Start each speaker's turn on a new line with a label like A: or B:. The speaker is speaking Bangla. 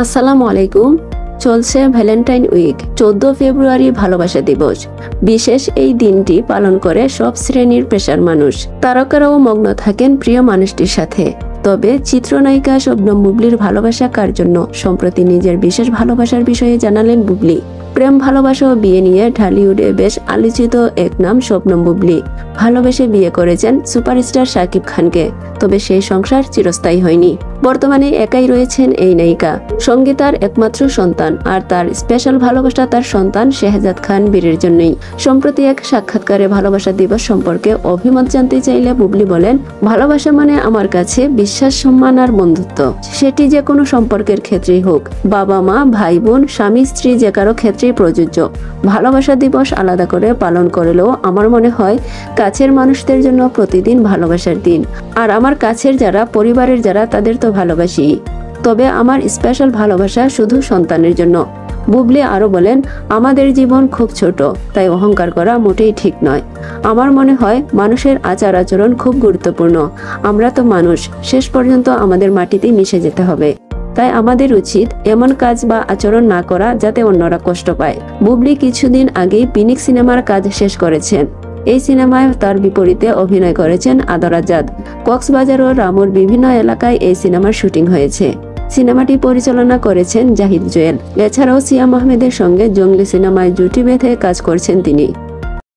A: আসসালামু আলাইকুম। চলছে ভ্যালেন্টাইন উইক। 14 ফেব্রুয়ারি ভালোবাসা দিবস। বিশেষ এই দিনটি পালন করে সব শ্রেণীর পেশার মানুষ। তারকারাও মগ্ন থাকেন প্রিয় মানুষটির সাথে। তবে চিত্রনায়িকা শবনম বুবলির ভালোবাসা কার জন্য? সম্প্রতি নিজের বিশেষ ভালোবাসার বিষয়ে জানালেন বুবলি। প্রেম ভালোবাসা ও বিয়ে নিয়ে ঢালিউডে বেশ আলোচিত এক নাম শবনম বুবলি। ভালোবেসে বিয়ে করেছেন সুপারস্টার শাকিব খানকে। তবে সেই সংসার চিরস্থায়ী হয়নি। বর্তমানে একাই রয়েছেন এই নায়িকা। সঙ্গে তার একমাত্র সন্তান, আর তার স্পেশাল ভালোবাসা তার সন্তান শেহজাদ খান বীরের জন্যই। সম্প্রতি এক সাক্ষাৎকারে ভালোবাসা দিবস সম্পর্কে অভিমত জানতে চাইলে বুবলি বলেন, ভালোবাসা মানে আমার কাছে বিশ্বাস, সম্মান আর বন্ধুত্ব। সেটি যে কোনো সম্পর্কের ক্ষেত্রেই হোক, বাবা মা, ভাই বোন, স্বামী স্ত্রী, যে কারো ক্ষেত্রেই প্রযোজ্য। ভালোবাসা দিবস আলাদা করে পালন করলেও আমার মনে হয় কাছের মানুষদের জন্য প্রতিদিন ভালোবাসার দিন। আর আমার কাছের যারা, পরিবারের যারা, তাদের তো ভালোবাসি। তবে আমার স্পেশাল ভালোবাসা শুধু সন্তানের জন্য। বুবলি আরো বলেন, আমাদের জীবন খুব ছোট, তাই অহংকার করা মোটেই ঠিক নয়। আমার মনে হয় মানুষের আচার আচরণ খুব গুরুত্বপূর্ণ। আমরা তো মানুষ, শেষ পর্যন্ত আমাদের মাটিতেই মিশে যেতে হবে। তাই আমাদের উচিত এমন কাজ বা আচরণ না করা যাতে অন্যরা কষ্ট পায়। বুবলি কিছুদিন আগেই পিনিক সিনেমার কাজ শেষ করেছেন। এই সিনেমায় তার বিপরীতে অভিনয় করেছেন আদর আজাদ। কক্সবাজার ও রামুর বিভিন্ন এলাকায় এই সিনেমার শুটিং হয়েছে। সিনেমাটি পরিচালনা করেছেন জাহিদ জুয়েল। এছাড়াও সিয়াম আহমেদের সঙ্গে জঙ্গলি সিনেমায় জুটি বেঁধে কাজ করছেন তিনি।